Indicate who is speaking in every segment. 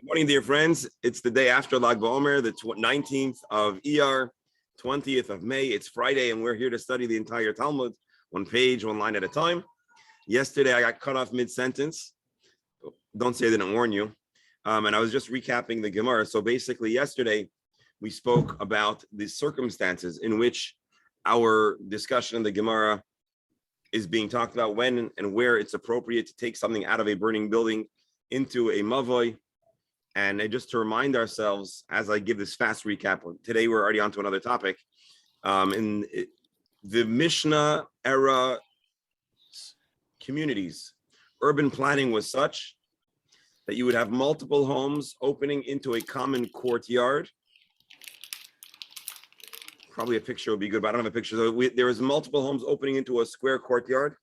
Speaker 1: Good morning, dear friends. It's the day after Lag BaOmer, the 19th of Iyar, 20th of May. It's Friday, and we're here to study the entire Talmud, one page, one line at a time. Yesterday, I got cut off mid-sentence. Don't say I didn't warn you. And I was just recapping the Gemara. So basically, yesterday, we spoke about the circumstances in which our discussion in the Gemara is being talked about, when and where it's appropriate to take something out of a burning building into a mavoi. And just to remind ourselves, as I give this fast recap, today we're already on to another topic. The Mishnah era communities, urban planning was such that you would have multiple homes opening into a common courtyard. Probably a picture would be good, but I don't have a picture. So there was multiple homes opening into a square courtyard.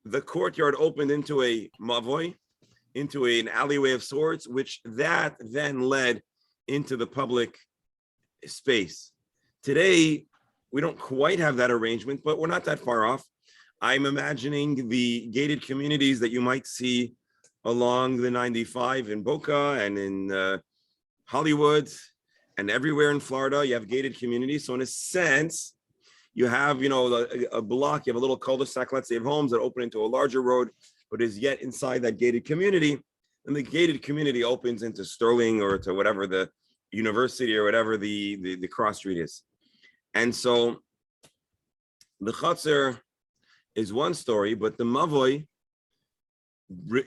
Speaker 1: The courtyard opened into a mavoi, into an alleyway of sorts, which that then led into the public space. Today, we don't quite have that arrangement, but we're not that far off. I'm imagining the gated communities that you might see along the 95 in Boca and in Hollywood and everywhere in Florida. You have gated communities. So in a sense, you have, a block, you have a little cul-de-sac, let's say, of homes that open into a larger road, but is yet inside that gated community. And the gated community opens into Sterling or to whatever the university or whatever the cross street is. And so the Chatzar is one story, but the Mavoi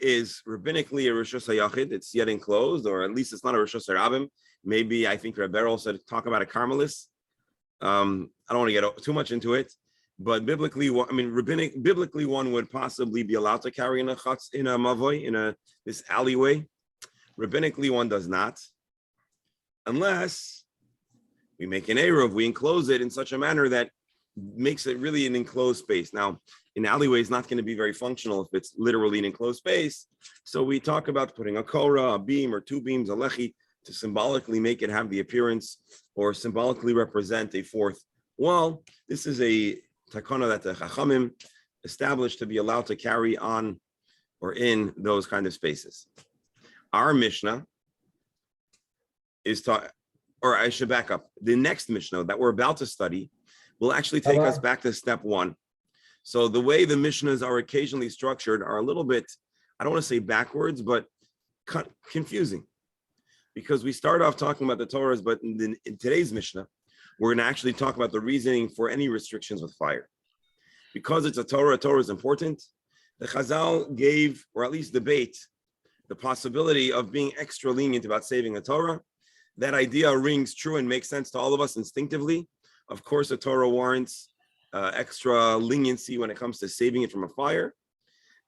Speaker 1: is rabbinically a Rishus HaYachid. It's yet enclosed, or at least it's not a Rishus HaRabim. Maybe, I think Reb Beryl said, talk about a Carmelis. I don't want to get too much into it. But biblically, biblically, one would possibly be allowed to carry in a chutz, in a mavoi, in this alleyway. Rabbinically, one does not, unless we make an eruv, we enclose it in such a manner that makes it really an enclosed space. Now, an alleyway is not going to be very functional if it's literally an enclosed space. So we talk about putting a korah, a beam, or two beams, a lechi, to symbolically make it have the appearance or symbolically represent a fourth wall. This is a takana that the Chachamim established to be allowed to carry on or in those kind of spaces. Our Mishnah is taught, or I should back up. The next Mishnah that we're about to study will actually take us back to step one. So the way the Mishnahs are occasionally structured are a little bit, I don't want to say backwards, but confusing. Because we start off talking about the Torahs, but in today's Mishnah, we're going to actually talk about the reasoning for any restrictions with fire. Because it's a Torah is important. The Chazal gave, or at least debate, the possibility of being extra lenient about saving a Torah. That idea rings true and makes sense to all of us instinctively. Of course, the Torah warrants extra leniency when it comes to saving it from a fire.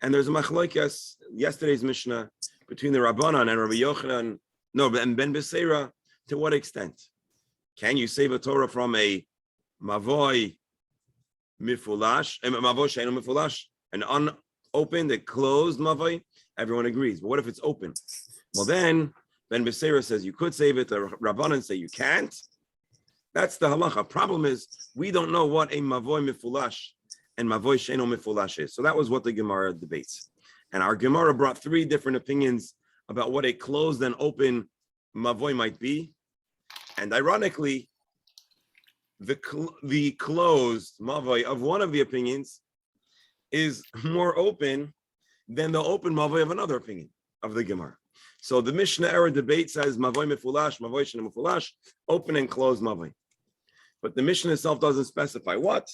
Speaker 1: And there's a machlokas, yesterday's Mishnah, between the Rabbanan and Rabbi Yochanan, and Ben Beseira, to what extent? Can you save a Torah from a mavoi mifulash, mavoi sheinu mifulash, an unopened, a closed mavoi? Everyone agrees. But what if it's open? Well, then Ben Beseira says you could save it. The Rabbanan say you can't. That's the halacha. Problem is we don't know what a mavoi mifulash and mavoi sheinu mifulash is. So that was what the Gemara debates. And our Gemara brought three different opinions about what a closed and open mavoi might be. And ironically, the closed mavoi of one of the opinions is more open than the open mavoi of another opinion of the Gemara. So the Mishnah era debate says mavoi mefulash, mavoi sheinu mefulash, open and closed mavoi. But the Mishnah itself doesn't specify what.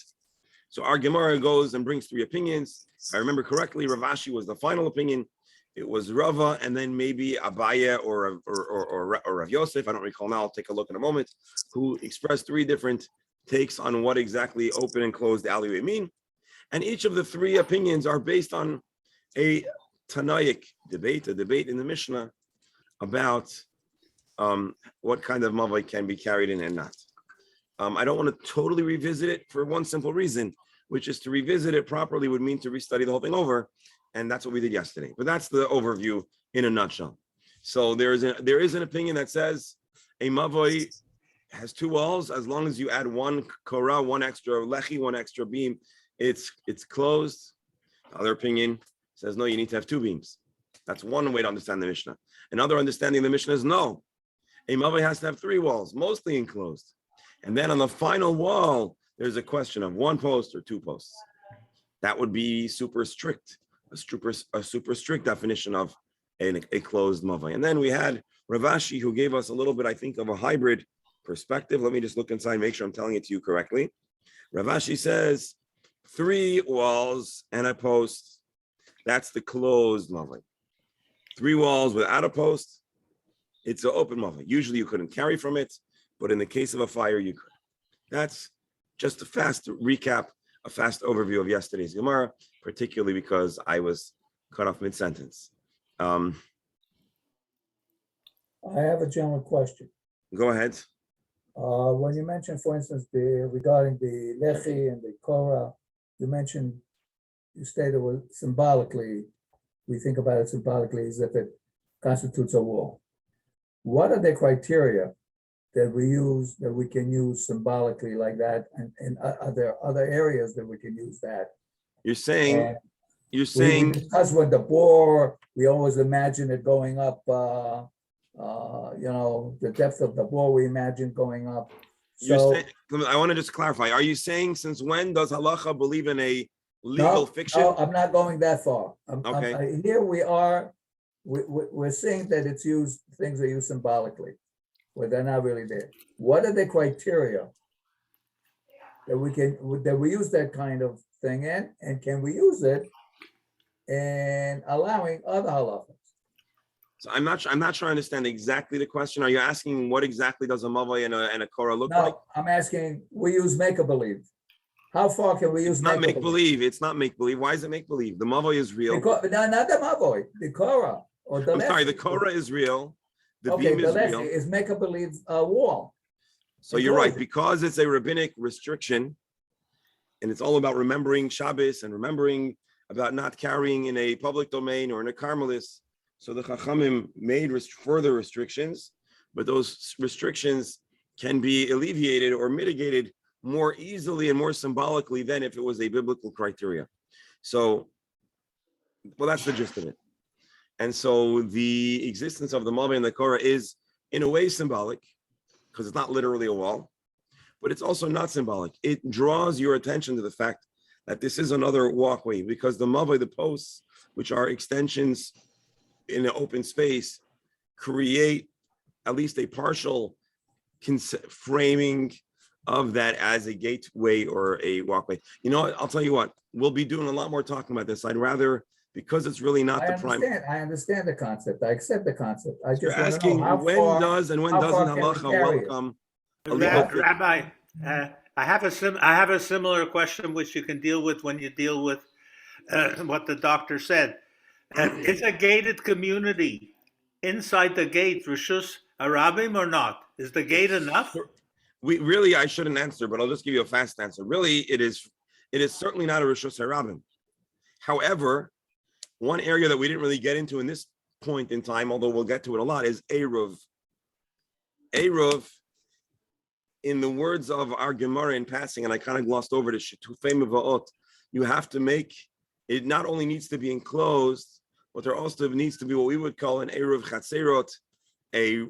Speaker 1: So our Gemara goes and brings three opinions. If I remember correctly, Rav Ashi was the final opinion. It was Rava, and then maybe Abaya or Rav Yosef, I don't recall now, I'll take a look in a moment, who expressed three different takes on what exactly open and closed alleyway mean. And each of the three opinions are based on a Tanaic debate, a debate in the Mishnah about what kind of mavoi can be carried in and not. I don't want to totally revisit it for one simple reason, which is to revisit it properly would mean to restudy the whole thing over. And that's what we did yesterday. But that's the overview in a nutshell. So there is an opinion that says a mavoi has two walls. As long as you add one korah, one extra lechi, one extra beam, it's closed. The other opinion says, no, you need to have two beams. That's one way to understand the Mishnah. Another understanding of the Mishnah is no. A mavoi has to have 3 walls, mostly enclosed. And then on the final wall, there's a question of 1 post or 2 posts. That would be super strict, a super strict definition of a closed mavoi. And then we had Rav Ashi, who gave us a little bit, I think, of a hybrid perspective. Let me just look inside, make sure I'm telling it to you correctly. Rav Ashi says 3 walls and a post. That's the closed mavoi. 3 walls without a post, it's an open mavoi. Usually you couldn't carry from it, but in the case of a fire, you could. That's just a fast recap, a fast overview of yesterday's Gemara, particularly because I was cut off mid-sentence.
Speaker 2: I have a general question.
Speaker 1: Go ahead.
Speaker 2: When you mentioned, for instance, regarding the lechi and the korah, you stated symbolically, we think about it symbolically as if it constitutes a wall. What are the criteria that we can use symbolically like that? And are there other areas that we can use that?
Speaker 1: You're saying
Speaker 2: Because with the bore, we always imagine it going up, the depth of the bore, we imagine going up.
Speaker 1: I want to just clarify. Are you saying since when does halacha believe in a legal fiction?
Speaker 2: No, I'm not going that far.
Speaker 1: Okay.
Speaker 2: Here we are, we're seeing that things are used symbolically, where they're not really there. What are the criteria that we use that kind of thing in, and can we use it in allowing other halachas?
Speaker 1: So I'm not sure I understand exactly the question. Are you asking what exactly does a mavoi and a korah look like?
Speaker 2: No, I'm asking, we use make-believe. How far can we use
Speaker 1: make-believe? It's not make-believe. Why is it make-believe? The mavoi is real.
Speaker 2: No, not the mavoi, the korah.
Speaker 1: I'm sorry, the korah is real. The beam is real.
Speaker 2: Is make-believe wall.
Speaker 1: So you're right, because it's a rabbinic restriction, and it's all about remembering Shabbos and remembering about not carrying in a public domain or in a Carmelis. So the Chachamim made further restrictions, but those restrictions can be alleviated or mitigated more easily and more symbolically than if it was a biblical criteria. So, well, that's the gist of it. And so the existence of the mavoi and the korah is in a way symbolic, because it's not literally a wall, but it's also not symbolic. It draws your attention to the fact that this is another walkway, because the mavoi, the posts, which are extensions in an open space, create at least a partial framing of that as a gateway or a walkway. You know what? I'll tell you what, we'll be doing a lot more talking about this. I'd rather, because it's really not the prime.
Speaker 2: I understand the concept. I accept the concept. I just
Speaker 1: You're asking when does and when doesn't halacha welcome a legal
Speaker 3: Rabbi, I have a similar question which you can deal with when you deal with what the doctor said. Is a gated community inside the gate Rishus Harabim or not? Is the gate enough?
Speaker 1: I shouldn't answer, but I'll just give you a fast answer. Really, it is certainly not a Rishus Harabim. However, one area that we didn't really get into in this point in time, although we'll get to it a lot, is Eruv. Eruv, in the words of our Gemara in passing, and I kind of glossed over to Shitufei Meva'ot, you have to make, it not only needs to be enclosed, but there also needs to be what we would call an Eruv Chatzerot, a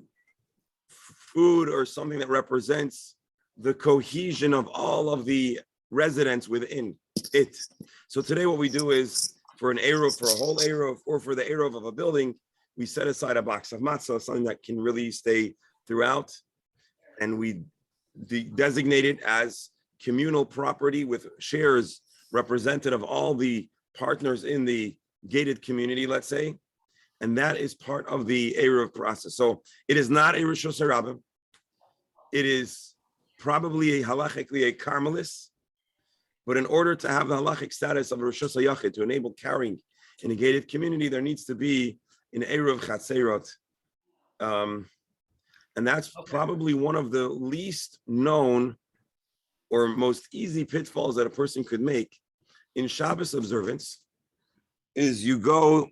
Speaker 1: food or something that represents the cohesion of all of the residents within it. So today what we do is, for an Eruv, for a whole Eruv, or for the Eruv of a building, we set aside a box of matzah, something that can really stay throughout, and we designate it as communal property with shares representative of all the partners in the gated community, let's say, and that is part of the Eruv process. So it is not a Rishus Harabim. It is probably halachically a Carmelis, but in order to have the halachic status of a Rishus HaYachid, to enable carrying in a gated community, there needs to be an Eruv Chatzerot. And that's probably one of the least known or most easy pitfalls that a person could make in Shabbos observance, is you go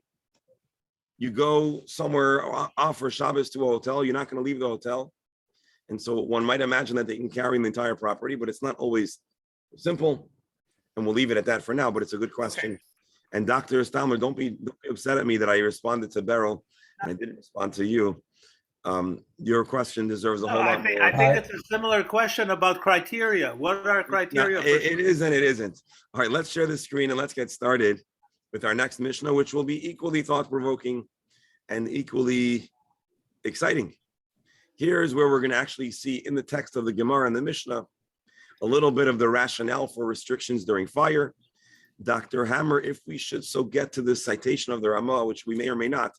Speaker 1: somewhere, offer Shabbos to a hotel, you're not going to leave the hotel. And so one might imagine that they can carry the entire property, but it's not always simple. And we'll leave it at that for now, but it's a good question.
Speaker 3: Okay.
Speaker 1: And Dr. Stamler, don't be upset at me that I responded to Beryl and I didn't respond to you. Your question deserves a whole lot more.
Speaker 3: I think it's a similar question about criteria. What are criteria?
Speaker 1: It is and it isn't. All right, let's share the screen and let's get started with our next Mishnah, which will be equally thought-provoking and equally exciting. Here's where we're going to actually see in the text of the Gemara and the Mishnah a little bit of the rationale for restrictions during fire. Dr. Hammer, if we should so get to the citation of the Ramah, which we may or may not,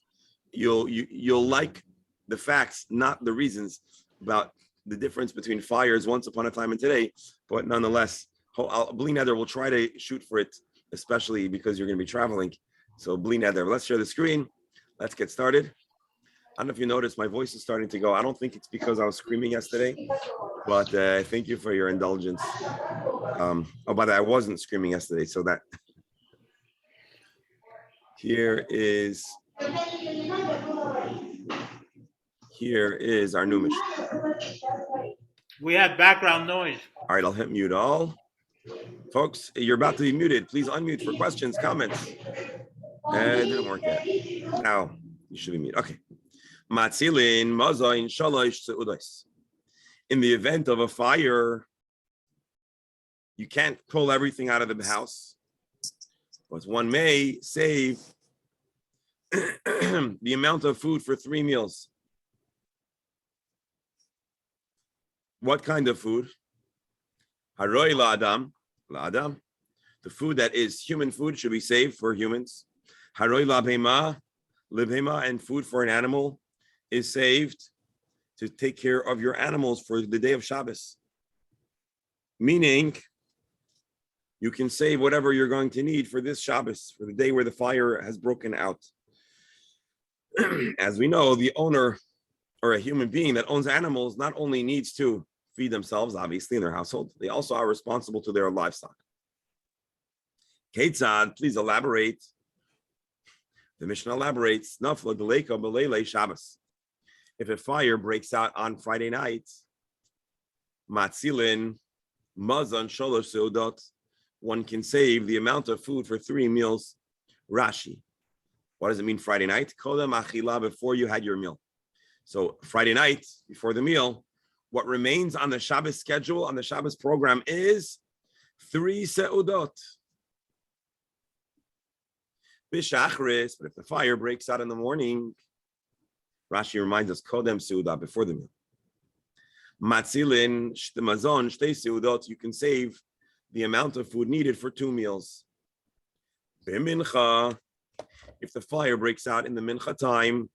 Speaker 1: you'll like the facts, not the reasons about the difference between fires once upon a time and today. But nonetheless, Bli Neder will try to shoot for it, especially because you're going to be traveling. So Bli Neder, let's share the screen. Let's get started. I don't know if you noticed, my voice is starting to go. I don't think it's because I was screaming yesterday, but thank you for your indulgence. Oh, by the way, I wasn't screaming yesterday, so that here is our new Mishnah.
Speaker 3: We had background noise.
Speaker 1: All right, I'll hit mute all. Folks, you're about to be muted. Please unmute for questions, comments. It didn't work yet. Now, you should be muted. Okay. Matzilin, mazain, shalosh, seudos. In the event of a fire, you can't pull everything out of the house, but one may save the amount of food for 3 meals. What kind of food? Haroi la'adam, la'adam. The food that is human food should be saved for humans. Haroi la'bhema, libhema, and food for an animal is saved to take care of your animals for the day of Shabbos. Meaning, you can save whatever you're going to need for this Shabbos, for the day where the fire has broken out. As we know, the owner or a human being that owns animals not only needs to feed themselves, obviously, in their household, they also are responsible to their livestock. Ketzad, please elaborate. The Mishnah elaborates, Nafla Deleka Belele Shabbos. If a fire breaks out on Friday night, Matzilin, Mazan Sholosh Seudot, one can save the amount of food for 3 meals. Rashi. What does it mean Friday night? Kodem achila, before you had your meal. So Friday night, before the meal, what remains on the Shabbos schedule, on the Shabbos program is 3 seudot. Bishachris, but if the fire breaks out in the morning, Rashi reminds us, Kodem seudah, before the meal. Matzilin, shtemazon, shtei seudot, you can save the amount of food needed for 2 meals. B'mincha, if the fire breaks out in the mincha time,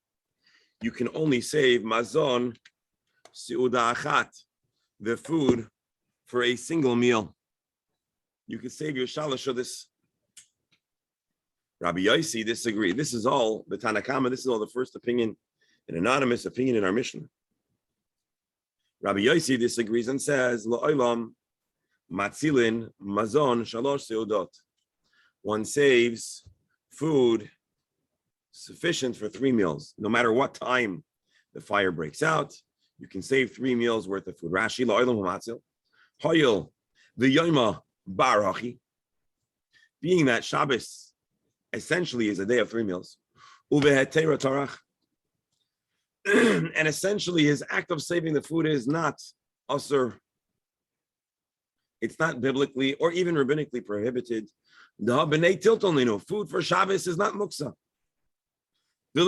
Speaker 1: you can only save mazon seudah achat, the food for a single meal. You can save your shalosh of this. Rabbi Yossi disagreed. This is all the Tanakama. This is all the first opinion, an anonymous opinion in our Mishnah. Rabbi Yossi disagrees and says, La'olam matzilin mazon shalosh seudot. One saves food sufficient for 3 meals. No matter what time the fire breaks out, you can save 3 meals worth of food. Rashi la'olam hamatzil hoyil the yoma barachi. Being that Shabbos essentially is a day of 3 meals. Uvehetera tarach. And essentially his act of saving the food is not usur. It's not biblically or even rabbinically prohibited. Food for Shabbos is not muksa. And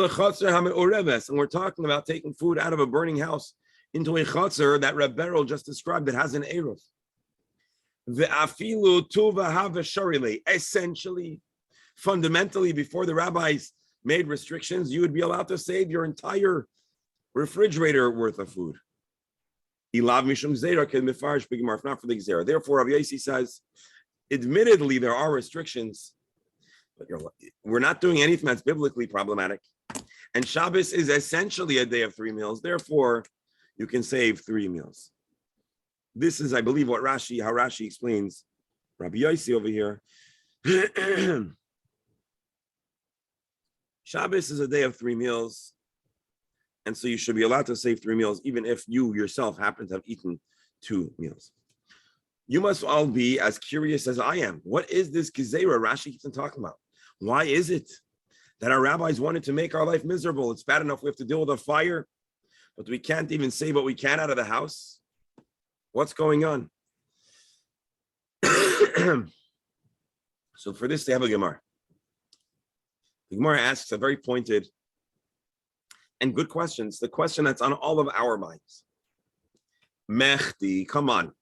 Speaker 1: we're talking about taking food out of a burning house into a chatzar that Reb Beryl just described that has an eruv. Essentially, fundamentally, before the rabbis made restrictions, you would be allowed to save your entire refrigerator worth of food. If not for the gzera. Therefore, Rabbi Yossi says, admittedly, there are restrictions, but we're not doing anything that's biblically problematic. And Shabbos is essentially a day of 3 meals. Therefore, you can save 3 meals. This is, I believe, how Rashi explains Rabbi Yossi over here. Shabbos is a day of 3 meals. And so you should be allowed to save 3 meals, even if you yourself happen to have eaten 2 meals. You must all be as curious as I am. What is this gezerah Rashi keeps on talking about? Why is it that our rabbis wanted to make our life miserable? It's bad enough we have to deal with a fire, but we can't even save what we can out of the house. What's going on? So for this, they have a Gemara. The Gemara asks a very pointed and good questions. The question that's on all of our minds. Mechti, come on.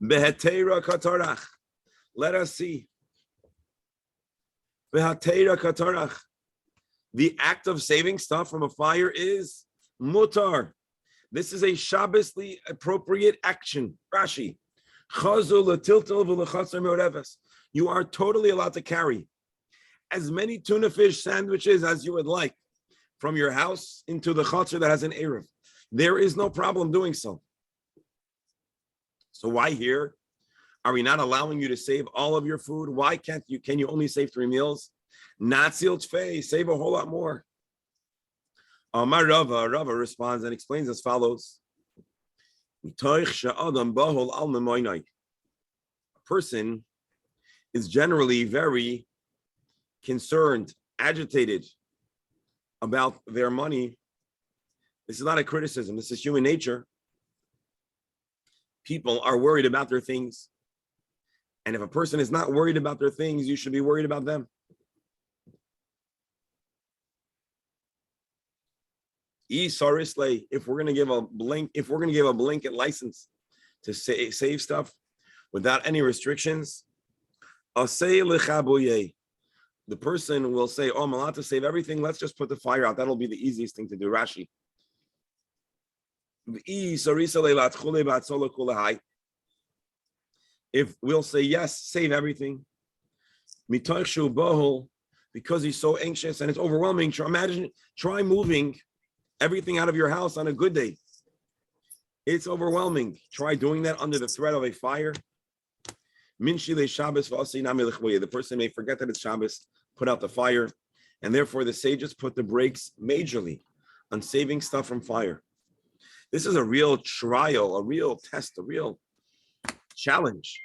Speaker 1: Behetera katarach. Let us see. Behetera katarach. The act of saving stuff from a fire is mutar. This is a Shabbosly appropriate action. Rashi. You are totally allowed to carry as many tuna fish sandwiches as you would like from your house into the chutzner that has an Erev. There is no problem doing so. So why here? Are we not allowing you to save all of your food? Why can't you? Can you only save 3 meals? Not sealed fei, save a whole lot more. Amar Rava responds and explains as follows. A person is generally very concerned, agitated about their money. This is not a criticism. This is human nature. People are worried about their things. And if a person is not worried about their things, you should be worried about them. If we're going to give a blanket license to save stuff without any restrictions, the person will say, "Oh, I'm allowed to save everything. Let's just put the fire out. That'll be the easiest thing to do." Rashi. If we'll say yes, save everything, because he's so anxious and it's overwhelming. Try moving everything out of your house on a good day. It's overwhelming. Try doing that under the threat of a fire. The person may forget that it's Shabbos, put out the fire, and therefore the sages put the brakes majorly on saving stuff from fire. This is a real trial, a real test, a real challenge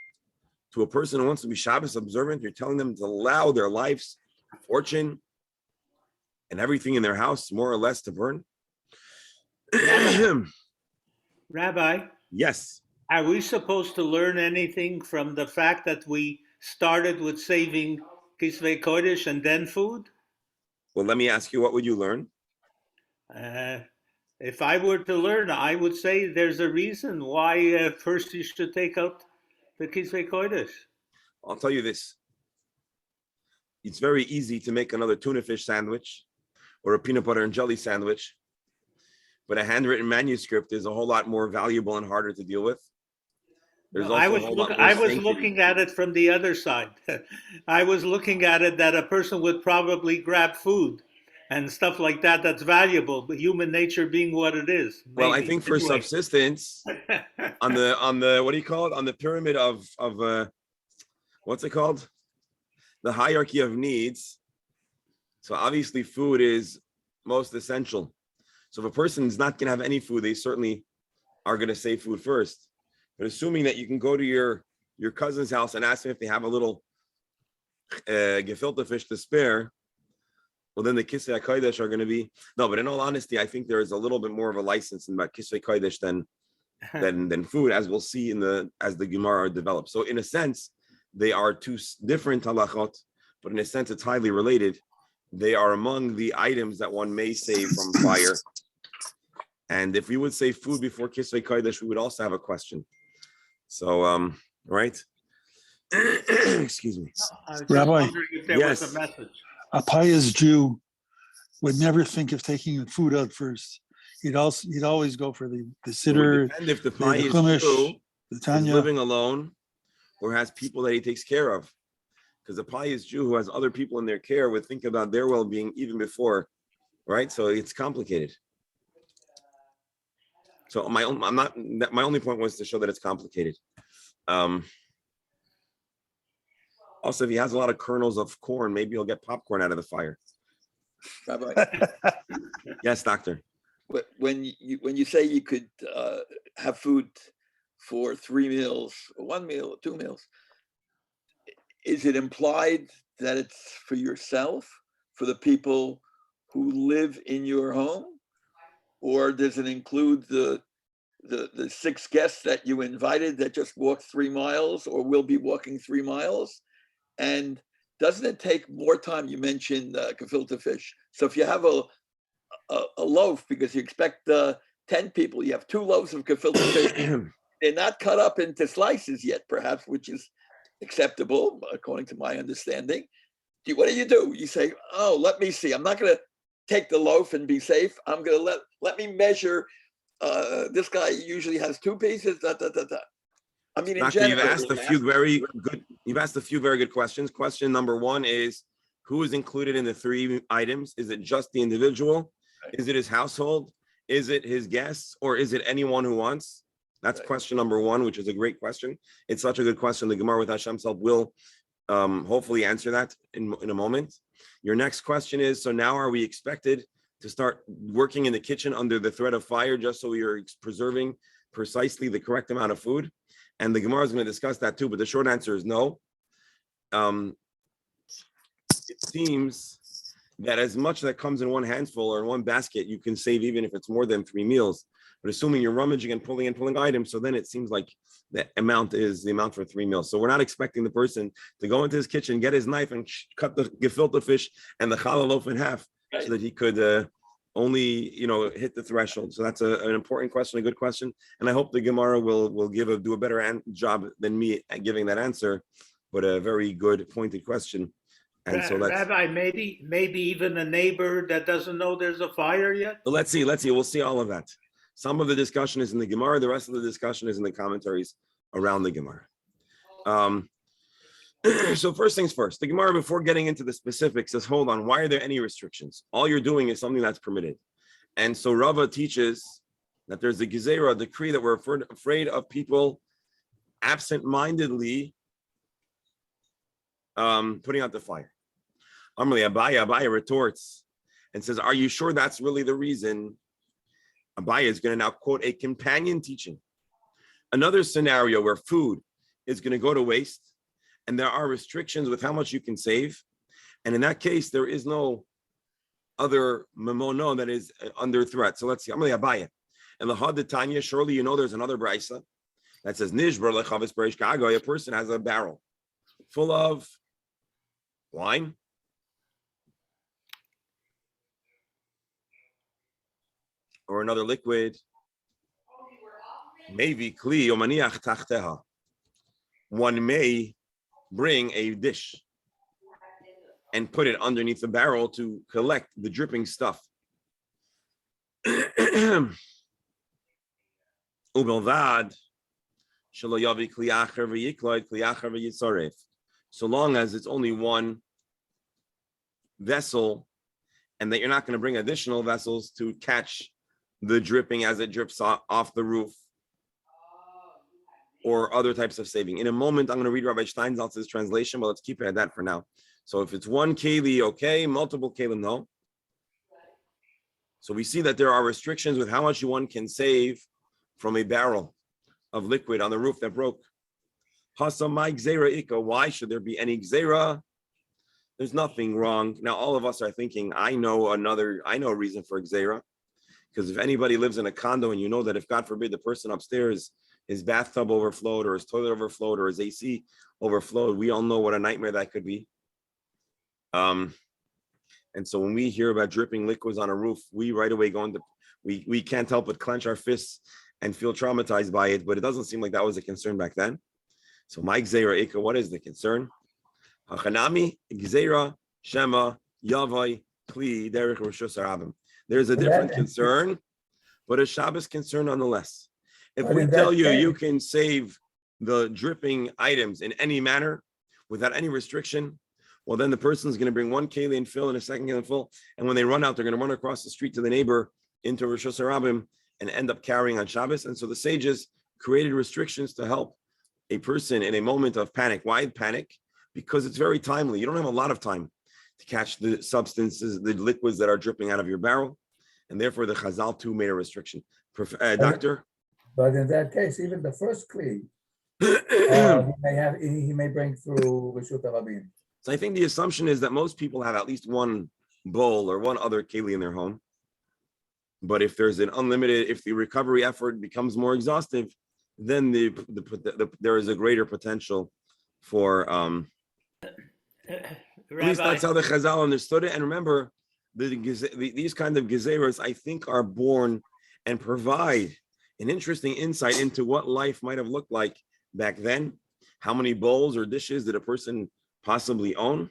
Speaker 1: to a person who wants to be Shabbos observant. You're telling them to allow their life's fortune and everything in their house more or less to burn.
Speaker 3: Rabbi?
Speaker 1: Yes.
Speaker 3: Are we supposed to learn anything from the fact that we started with saving Kisvei Kodesh and then food?
Speaker 1: Well, let me ask you, what would you learn?
Speaker 3: If I were to learn, I would say there's a reason why first you should take out the Kisvei Kodesh.
Speaker 1: I'll tell you this. It's very easy to make another tuna fish sandwich or a peanut butter and jelly sandwich, but a handwritten manuscript is a whole lot more valuable and harder to deal with. There's
Speaker 3: I was looking at it from the other side. I was looking at it that a person would probably grab food and stuff like that that's valuable, but human nature being what it is.
Speaker 1: Well, I think for subsistence, on the what do you call it? On the pyramid of what's it called? The hierarchy of needs. So obviously food is most essential. So if a person's not going to have any food, they certainly are going to save food first. But assuming that you can go to your cousin's house and ask them if they have a little gefilte fish to spare, well, then the Kisvei Kodesh are going to be no. But in all honesty, I think there is a little bit more of a license in Kisvei Kodesh than food, as we'll see as the Gemara develops. So in a sense, they are two different halachot, but in a sense, it's highly related. They are among the items that one may save from fire. And if we would say food before Kisvei Kodesh, we would also have a question. So, right? Excuse me.
Speaker 4: Rabbi,
Speaker 3: if there was a message.
Speaker 4: A pious Jew would never think of taking food out first. He'd always go for the siddur,
Speaker 1: and if the pious
Speaker 4: chumash,
Speaker 1: Jew
Speaker 4: the
Speaker 1: is
Speaker 4: Tanya.
Speaker 1: living alone or has people that he takes care of, because a pious Jew who has other people in their care would think about their well-being even before, right? So it's complicated. So my only point was to show that it's complicated. Also, if he has a lot of kernels of corn, maybe he'll get popcorn out of the fire.
Speaker 5: Rabbi,
Speaker 1: Yes, doctor.
Speaker 5: when you say you could have food for 3 meals, 1 meal, 2 meals, is it implied that it's for yourself, for the people who live in your home? Or does it include the 6 guests that you invited that just walked 3 miles or will be walking 3 miles? And doesn't it take more time? You mentioned gefilte fish. So if you have a loaf, because you expect 10 people, you have 2 loaves of gefilte fish. They're not cut up into slices yet, perhaps, which is acceptable according to my understanding. What do? You say, oh, let me see. I'm not going to take the loaf and be safe. I'm going to let me measure. This guy usually has 2 pieces. I mean, in
Speaker 1: Doctor,
Speaker 5: general,
Speaker 1: you've asked a few very good questions. Question number 1 is, who is included in the 3 items? Is it just the individual?
Speaker 5: Right.
Speaker 1: Is it his household? Is it his guests? Or is it anyone who wants? That's
Speaker 5: Right.
Speaker 1: question number 1, which is a great question. It's such a good question. The Gemara with Hashem's help will hopefully answer that in a moment. Your next question is, so now are we expected to start working in the kitchen under the threat of fire just so we are preserving precisely the correct amount of food? And the Gemara is going to discuss that too, but the short answer is no. It seems that as much that comes in one handful or in one basket, you can save even if it's more than 3 meals. But assuming you're rummaging and pulling items, so then it seems like the amount is the amount for 3 meals. So we're not expecting the person to go into his kitchen, get his knife and cut the gefilte fish and the challah loaf in half so that he could only, hit the threshold. So that's an important question, a good question. And I hope the Gemara will do a better job than me at giving that answer, but a very good pointed question. And so
Speaker 3: Rabbi, maybe even a neighbor that doesn't know there's a fire yet.
Speaker 1: Let's see. We'll see all of that. Some of the discussion is in the Gemara. The rest of the discussion is in the commentaries around the Gemara. So first things first, the Gemara, before getting into the specifics, says, hold on, why are there any restrictions? All you're doing is something that's permitted. And so Rava teaches that there's a gezerah, a decree that we're afraid of people absent-mindedly putting out the fire. Amrli, Abaya retorts and says, are you sure that's really the reason? Abaya is going to now quote a companion teaching. Another scenario where food is going to go to waste and there are restrictions with how much you can save. And in that case, there is no other mamono that is under threat. So let's see. Amrli Abaya. And the Had Tanya, surely you know there's another brisa that says, Nishbar lechavis berish ka'agoy, a person has a barrel full of wine, or another liquid, maybe kli omaniach tachteha. One may bring a dish and put it underneath the barrel to collect the dripping stuff. Ubelvad shelo yavi kli acher v'yikloid kli acher v'yitzaref. So long as it's only one vessel, and that you're not going to bring additional vessels to catch the dripping as it drips off the roof, or other types of saving. In a moment, I'm going to read Rabbi Steinsaltz's translation, but let's keep it at that for now. So if it's one keli, okay, multiple keli, no. So we see that there are restrictions with how much one can save from a barrel of liquid on the roof that broke. Hasamai gzera ika. Why should there be any gzera? There's nothing wrong. Now, all of us are thinking, I know a reason for gzera. Because if anybody lives in a condo and you know that if, God forbid, the person upstairs, his bathtub overflowed or his toilet overflowed or his AC overflowed, we all know what a nightmare that could be. And so when we hear about dripping liquids on a roof, we right away we can't help but clench our fists and feel traumatized by it. But it doesn't seem like that was a concern back then. So my gzeira ika, what is the concern? Hachanami gzeira shema yavai kli derech rishus harabim. There's a different concern, but a Shabbos concern nonetheless. If we tell you you can save the dripping items in any manner without any restriction, well, then the person's going to bring one keli and fill and a second keli and full. And when they run out, they're going to run across the street to the neighbor into Rishus Harabim and end up carrying on Shabbos. And so the sages created restrictions to help a person in a moment of panic. Why panic? Because it's very timely. You don't have a lot of time to catch the substances, the liquids that are dripping out of your barrel. And therefore, the Chazal too made a restriction. Doctor?
Speaker 2: But in that case, even the first kli He may bring through Rishut Rabin.
Speaker 1: So I think the assumption is that most people have at least one bowl or one other keli in their home. But if there's an unlimited, if the recovery effort becomes more exhaustive, then there is a greater potential for at least that's how the Chazal understood it. And remember, these kind of gezeros, I think, are born and provide an interesting insight into what life might have looked like back then. How many bowls or dishes did a person possibly own?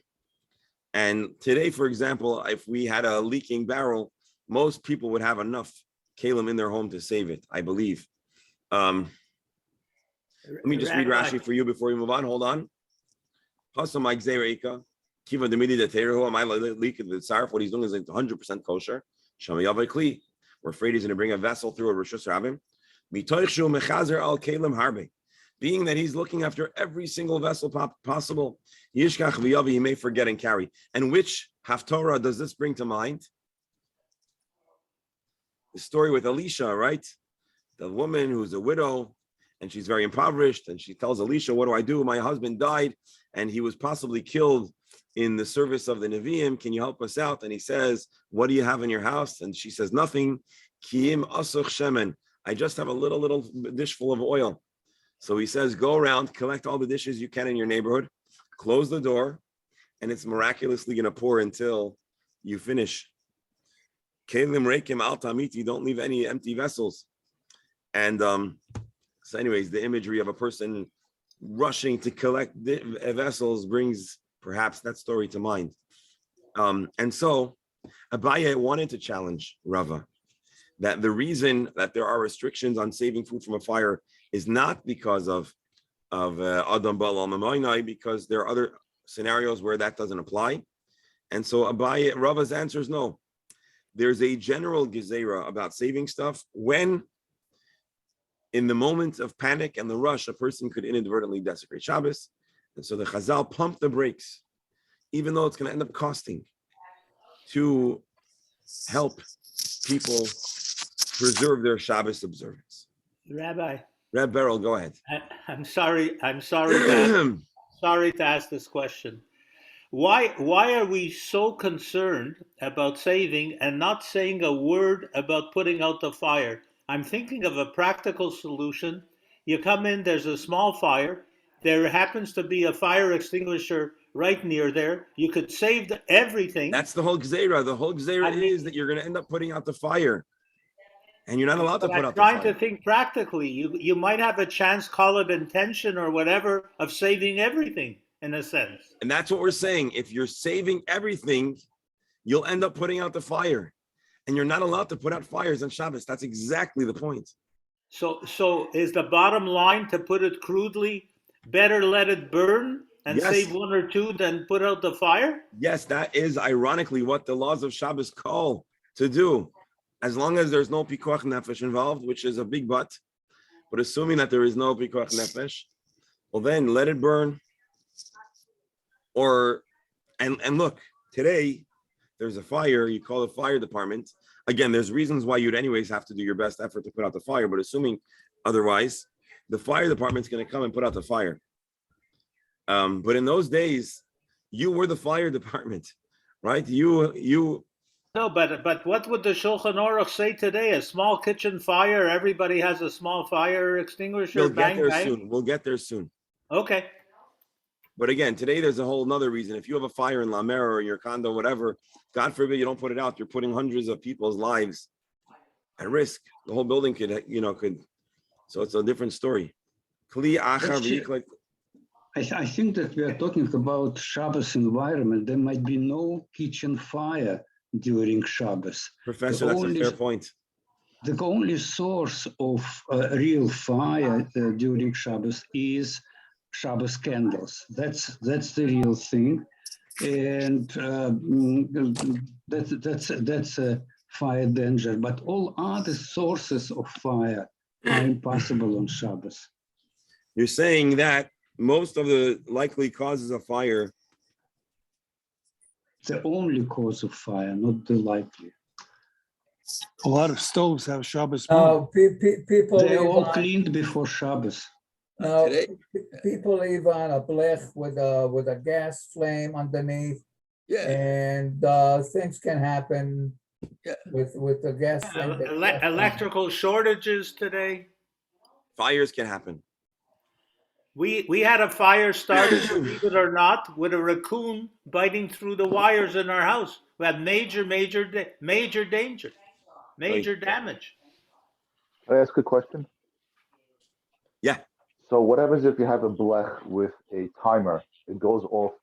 Speaker 1: And today, for example, if we had a leaking barrel, most people would have enough kalim in their home to save it, I believe. Let me just read Rashi for you before we move on. Hold on. What he's doing is like 100% kosher. We're afraid he's going to bring a vessel through a Rishus Rabim. Being that he's looking after every single vessel possible, he may forget and carry. And which haftorah does this bring to mind? The story with Elisha, right? The woman who's a widow and she's very impoverished, and she tells Elisha, what do I do? My husband died and he was possibly killed in the service of the Nevi'im. Can you help us out? And he says, what do you have in your house? And she says, nothing. Kiim asuch shemen. I just have a little dish full of oil. So he says, go around, collect all the dishes you can in your neighborhood, close the door, and it's miraculously going to pour until you finish. Kelim reikim al tamiti, don't leave any empty vessels. And so anyways, the imagery of a person rushing to collect vessels brings perhaps that story to mind. And so Abaye wanted to challenge Rava that the reason that there are restrictions on saving food from a fire is not because of Adam Bal al Mamoinai, because there are other scenarios where that doesn't apply. And so Abaye, Rava's answer is no. There's a general gezerah about saving stuff when in the moment of panic and the rush, a person could inadvertently desecrate Shabbos. And so the Chazal pumped the brakes, even though it's going to end up costing, to help people preserve their Shabbos observance.
Speaker 3: Rabbi.
Speaker 1: Reb Beryl, go ahead.
Speaker 3: I'm sorry to ask this question. Why are we so concerned about saving and not saying a word about putting out the fire? I'm thinking of a practical solution. You come in, there's a small fire. There happens to be a fire extinguisher right near there. You could save everything.
Speaker 1: That's the whole gzeira. The whole gzeira is that you're going to end up putting out the fire. And you're not allowed to put out the fire.
Speaker 3: I'm trying to think practically. You might have a chance, call it intention or whatever, of saving everything in a sense.
Speaker 1: And that's what we're saying. If you're saving everything, you'll end up putting out the fire. And you're not allowed to put out fires on Shabbos. That's exactly the point.
Speaker 3: So is the bottom line, to put it crudely, better let it burn and save one or two than put out the fire?
Speaker 1: Yes, that is ironically what the laws of Shabbos call to do. As long as there's no pikuach nefesh involved, which is a big but assuming that there is no pikuach nefesh, well then let it burn. And look, today there's a fire, you call the fire department. Again, there's reasons why you'd anyways have to do your best effort to put out the fire, but assuming otherwise, the fire department's going to come and put out the fire. But in those days, you were the fire department, right? You.
Speaker 3: No, but what would the Shulchan Aruch say today? A small kitchen fire, everybody has a small fire extinguisher.
Speaker 1: We'll get there soon. We'll get there soon.
Speaker 3: Okay.
Speaker 1: But again, today there's a whole nother reason. If you have a fire in La Mer or in your condo, whatever, God forbid you don't put it out, you're putting hundreds of people's lives at risk. The whole building could. So it's a different story.
Speaker 6: I think that we are talking about Shabbos environment. There might be no kitchen fire during Shabbos.
Speaker 1: Professor, that's a fair point.
Speaker 6: The only source of real fire during Shabbos is Shabbos candles. That's the real thing, and that's a fire danger. But all other sources of fire are impossible on Shabbos.
Speaker 1: You're saying that most of the likely causes of fire.
Speaker 6: The only cause of fire, not the likely.
Speaker 4: A lot of stoves have Shabbos.
Speaker 2: People
Speaker 6: They're all cleaned before Shabbos.
Speaker 2: Now,
Speaker 5: Today,
Speaker 2: people leave on a blech with a gas flame underneath,
Speaker 5: yeah,
Speaker 2: and things can happen
Speaker 5: Yeah.
Speaker 2: with the gas flame. that's left on.
Speaker 3: Electrical shortages today.
Speaker 1: Fires can happen.
Speaker 3: We had a fire started, believe it or not, with a raccoon biting through the wires in our house. We had major danger, major damage.
Speaker 7: Can I ask a question?
Speaker 1: Yeah.
Speaker 7: So what happens if you have a blech with a timer? It goes off,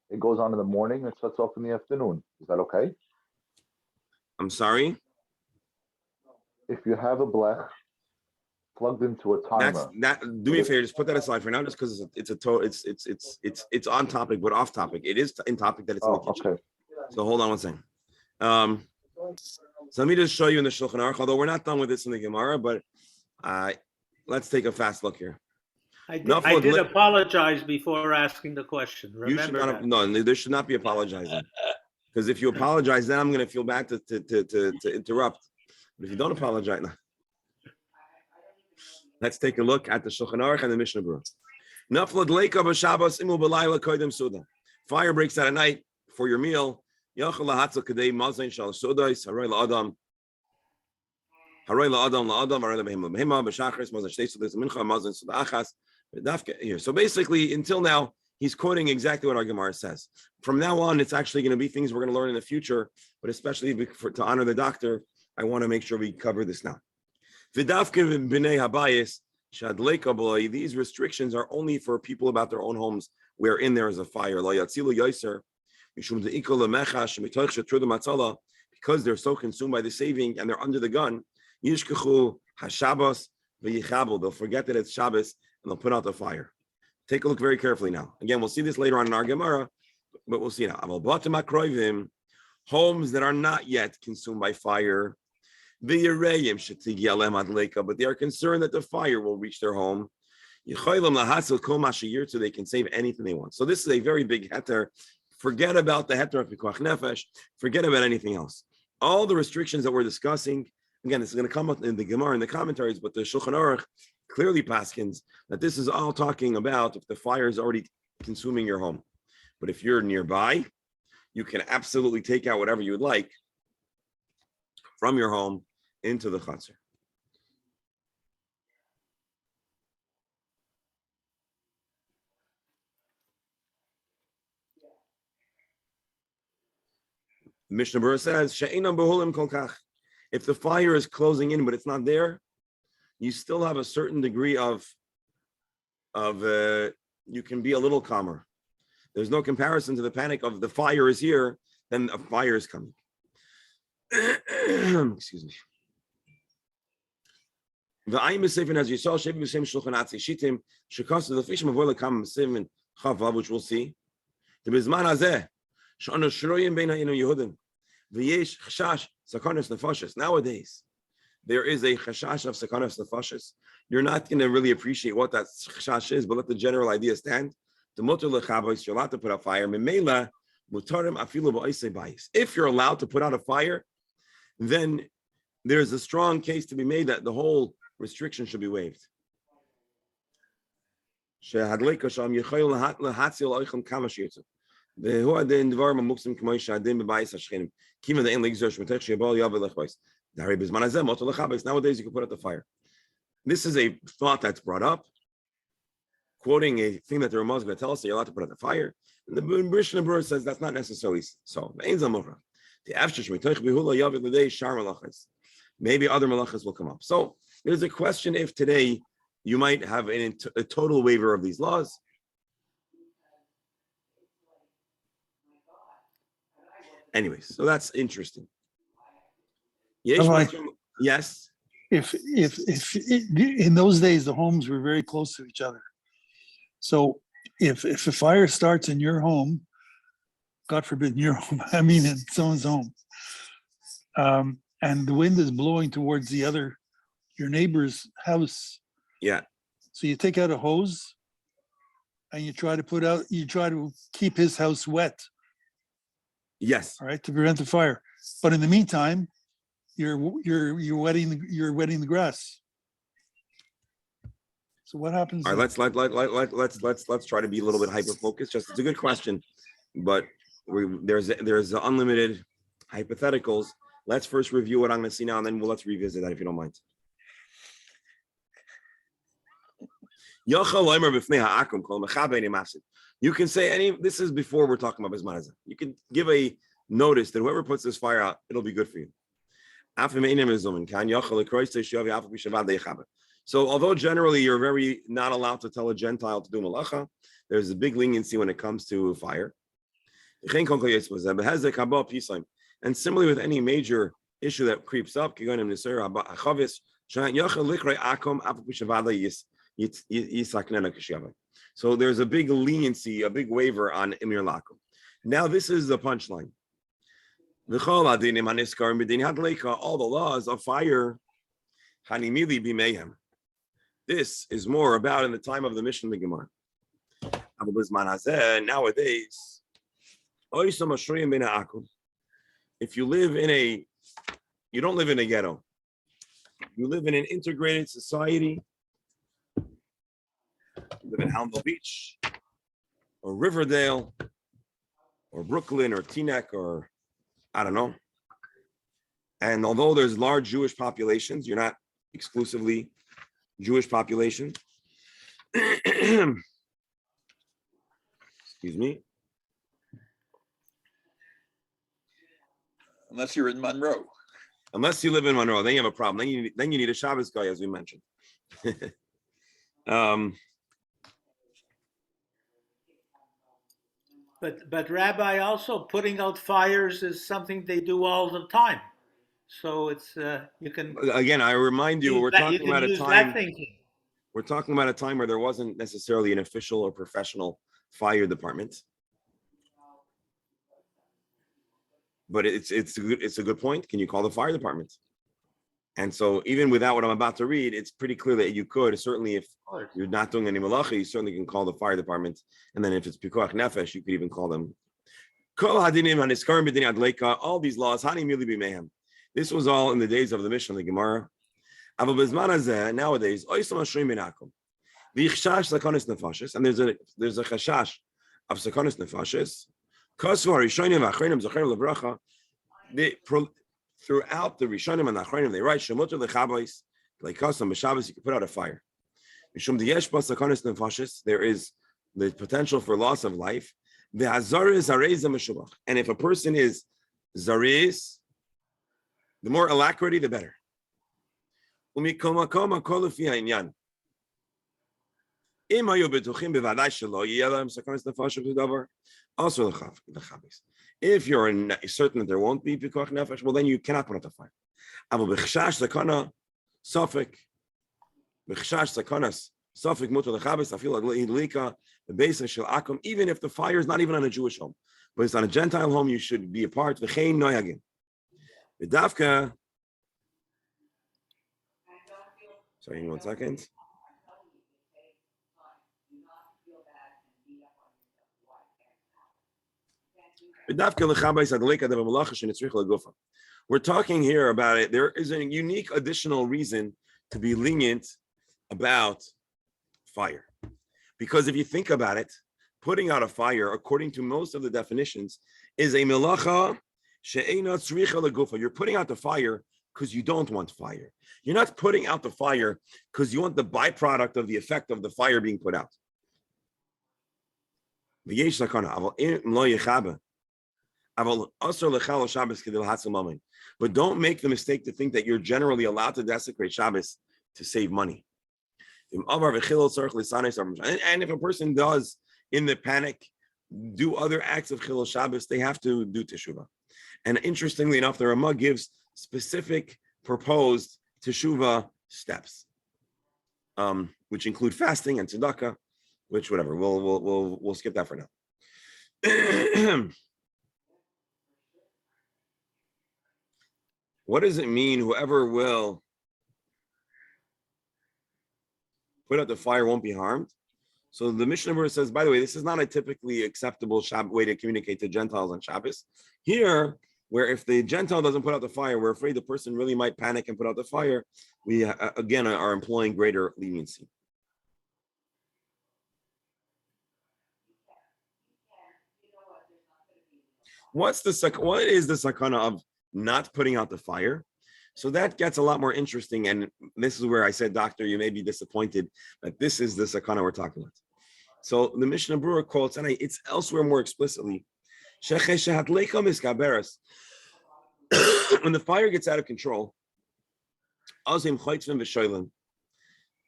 Speaker 7: it goes on in the morning and shuts off in the afternoon. Is that okay?
Speaker 1: I'm sorry.
Speaker 7: If you have a blech plugged into a timer,
Speaker 1: Do me a favor, just put that aside for now, just because it's on topic, but off topic. It is in topic that it's in the
Speaker 7: oh,
Speaker 1: kitchen.
Speaker 7: okay.
Speaker 1: So hold on one second. So let me just show you in the Shulchan Aruch, although we're not done with this in the Gemara, but let's take a fast look here.
Speaker 3: I did apologize before asking the question.
Speaker 1: You should
Speaker 3: Remember
Speaker 1: not,
Speaker 3: that.
Speaker 1: no, there should not be apologizing. Because if you apologize, then I'm going to feel bad to interrupt. But if you don't apologize, no. Let's take a look at the Shulchan Aruch and the Mishnah Berurah. Nafla dleika b'Shabbos imu b'layla koydem suda. Fire breaks out at night for your meal. Yachal lahatzal kadei mazayin shal sudais haray la'adam. Haray la'adam la'adam haray la'behema behema b'shachris mazayin shtei sudas mincha mazayin suda achas. Here. So basically, until now, he's quoting exactly what our Gemara says. From now on, it's actually going to be things we're going to learn in the future, but especially to honor the doctor, I want to make sure we cover this now. These restrictions are only for people about their own homes wherein there is a fire. Because they're so consumed by the saving and they're under the gun, they'll forget that it's Shabbos and they'll put out the fire. Take a look very carefully now. Again, we'll see this later on in our Gemara, but we'll see now. Homes that are not yet consumed by fire, but they are concerned that the fire will reach their home. So they can save anything they want. So this is a very big heter. Forget about the heter of pikuach nefesh. Forget about anything else. All the restrictions that we're discussing, again, this is going to come up in the Gemara in the commentaries, but the Shulchan Aruch clearly paskins that this is all talking about if the fire is already consuming your home. But if you're nearby, you can absolutely take out whatever you would like from your home into the chutzner. Mishnah Berurah says, "She'einam behulim kol kach." If the fire is closing in, but it's not there, you still have a certain degree of you can be a little calmer. There's no comparison to the panic of the fire is here, then a fire is coming. Excuse me. The ayin b'seifin, as you saw, shevi b'shem shulchan atzi shitim shekased the fish mavoy lekam b'seifin chavav, which we'll see. The bizman hazeh she'anu shroyim bein ha'inu Yehudim v'yesh chashash sakanas nefashis. Nowadays, there is a chashash of sakanas nefashis. You're not going to really appreciate what that chashash is, but let the general idea stand. The mutar lechavos, you're allowed to put out fire. Memela mutarim afilu ba'isei bayis. If you're allowed to put out a fire, then there's a strong case to be made that the whole restriction should be waived. Nowadays, you can put out the fire. This is a thought that's brought up, quoting a thing that the Ramah is going to tell us that you're allowed to put out the fire. And the Mishnah Berurah says that's not necessarily so. Maybe other malachas will come up. So there's a question if today you might have a total waiver of these laws. Anyways, so that's interesting. Yes.
Speaker 4: If in those days the homes were very close to each other, so if a fire starts in your home, God forbid in your home, I mean in someone's home, and the wind is blowing towards your neighbor's house.
Speaker 1: Yeah.
Speaker 4: So you take out a hose and you try to keep his house wet.
Speaker 1: Yes.
Speaker 4: All right, to prevent the fire. But in the meantime, you're wetting the grass. So what happens?
Speaker 1: All right, let's try to be a little bit hyper focused. Just it's a good question, but there's unlimited hypotheticals. Let's first review what I'm going to see now, and then let's revisit that if you don't mind. You can say any. This is before we're talking about bismanaza. You can give a notice that whoever puts this fire out, it'll be good for you. So although generally you're very not allowed to tell a Gentile to do malacha, there's a big leniency when it comes to fire. And similarly with any major issue that creeps up, so there's a big leniency, a big waiver on Imir Lakum. Now this is the punchline. All the laws of fire, this is more about in the time of the mission of the Gemara. Nowadays, if you live in you don't live in a ghetto. You live in an integrated society. You live in Halmville Beach, or Riverdale, or Brooklyn, or Teaneck, or I don't know. And although there's large Jewish populations, you're not exclusively Jewish population. Excuse me.
Speaker 5: Unless you're in Monroe.
Speaker 1: Unless you live in Monroe, then you have a problem. Then you need a Shabbos guy, as we mentioned.
Speaker 3: But Rabbi, also putting out fires is something they do all the time. So it's you can
Speaker 1: Again, I remind you, we're talking about a time. We're talking about a time where there wasn't necessarily an official or professional fire department. But it's a good point. Can you call the fire department? And so even without what I'm about to read, it's pretty clear that you could, certainly if you're not doing any malacha, you certainly can call the fire department. And then if it's pikuach nefesh, you could even call them. All these laws, this was all in the days of the mission of the Gemara. Nowadays, and there's a chashash of sakonis nefashis. Throughout the Rishonim and the Achronim, they write Shemuter lechabais like custom b'Shabbos. You can put out a fire. There is the potential for loss of life. And if a person is zariz, the more alacrity, the better. Also, if you're certain that there won't be pikuach nefesh, well, then you cannot put out the fire. Even if the fire is not even on a Jewish home, but it's on a Gentile home, you should be a part. Sorry, give me 1 second. We're talking here about it. There is a unique additional reason to be lenient about fire. Because if you think about it, putting out a fire, according to most of the definitions, is a melacha she'eina tzricha legufa. You're putting out the fire because you don't want fire. You're not putting out the fire because you want the byproduct of the effect of the fire being put out. But don't make the mistake to think that you're generally allowed to desecrate Shabbos to save money. And if a person does, in the panic, do other acts of Chilul Shabbos, they have to do teshuvah. And interestingly enough, the Ramah gives specific proposed teshuvah steps, which include fasting and tzedakah, which whatever. We'll skip that for now. What does it mean? Whoever will put out the fire won't be harmed. So the Mishnah Berurah says, by the way, this is not a typically acceptable way to communicate to Gentiles on Shabbos. Here, where if the Gentile doesn't put out the fire, we're afraid the person really might panic and put out the fire. We again are employing greater leniency. What is the sakana of not putting out the fire? So that gets a lot more interesting. And this is where I said, doctor, you may be disappointed that this is the sakana we're talking about. So the Mishnah Berurah quotes, and it's elsewhere more explicitly, when the fire gets out of control,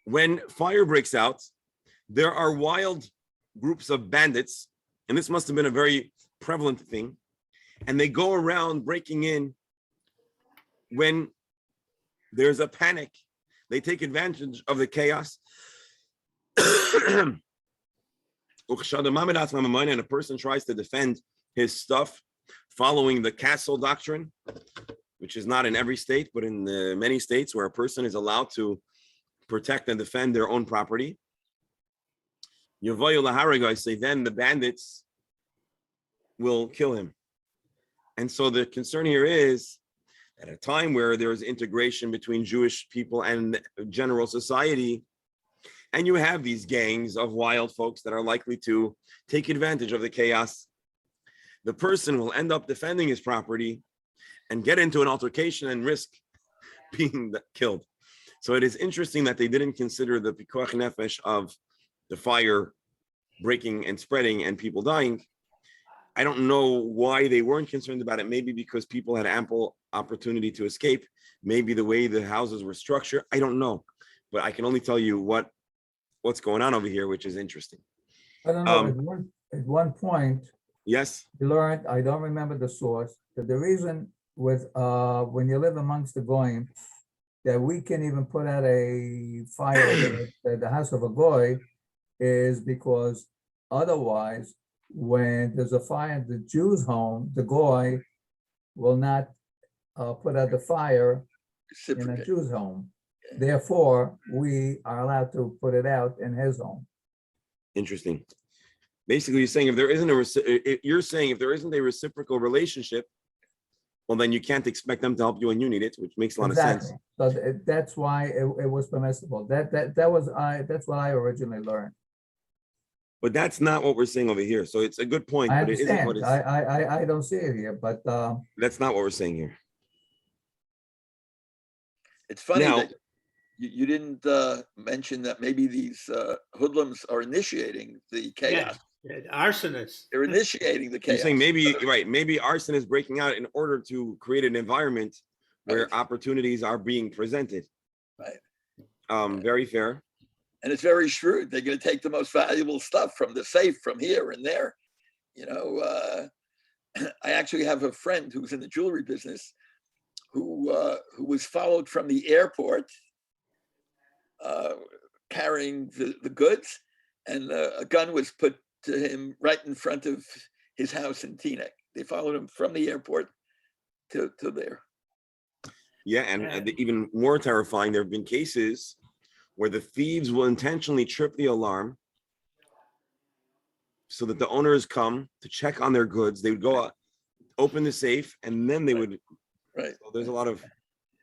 Speaker 1: when fire breaks out, there are wild groups of bandits, and this must have been a very prevalent thing, and they go around breaking in when there's a panic. They take advantage of the chaos. And a person tries to defend his stuff following the castle doctrine, which is not in every state, but in many states where a person is allowed to protect and defend their own property. I say then the bandits will kill him. And so the concern here is at a time where there is integration between Jewish people and general society, and you have these gangs of wild folks that are likely to take advantage of the chaos, the person will end up defending his property and get into an altercation and risk being killed. So it is interesting that they didn't consider the pikuach nefesh of the fire breaking and spreading and people dying. I don't know why they weren't concerned about it. Maybe because people had ample opportunity to escape. Maybe the way the houses were structured. I don't know. But I can only tell you what's going on over here, which is interesting.
Speaker 2: I don't know, at one point,
Speaker 1: Yes.
Speaker 2: you learned, I don't remember the source, that the reason with, when you live amongst the goyim, that we can even put out a fire at the house of a goy is because otherwise, when there's a fire at the Jew's home, the goy will not put out the fire in a
Speaker 5: Reciprocate.
Speaker 2: Jew's home. Therefore, we are allowed to put it out in his home.
Speaker 1: Interesting. Basically, you're saying if there isn't a reciprocal relationship, well, then you can't expect them to help you when you need it, which makes a lot of sense.
Speaker 2: Exactly. So that's why it was permissible. That's what I originally learned.
Speaker 1: But that's not what we're saying over here. So it's a good point,
Speaker 2: I
Speaker 1: but it isn't what
Speaker 2: understand.
Speaker 1: it's.
Speaker 2: I don't see it here, but
Speaker 1: That's not what we're saying here.
Speaker 5: It's funny
Speaker 1: Now-
Speaker 5: that you didn't mention that maybe these hoodlums are initiating the chaos.
Speaker 3: Arsonists.
Speaker 5: They're initiating the
Speaker 1: You're
Speaker 5: chaos.
Speaker 1: saying maybe arson is breaking out in order to create an environment where
Speaker 5: Right.
Speaker 1: opportunities are being presented.
Speaker 5: Right.
Speaker 1: Very fair.
Speaker 5: And it's very shrewd. They're going to take the most valuable stuff from the safe from here and there. You know, I actually have a friend who's in the jewelry business who was followed from the airport carrying the goods, and a gun was put to him right in front of his house in Teaneck. They followed him from the airport to there.
Speaker 1: Yeah, and even more terrifying, there have been cases where the thieves will intentionally trip the alarm so that the owners come to check on their goods. They would go out, open the safe, and then they would.
Speaker 5: Right.
Speaker 1: So there's a lot of.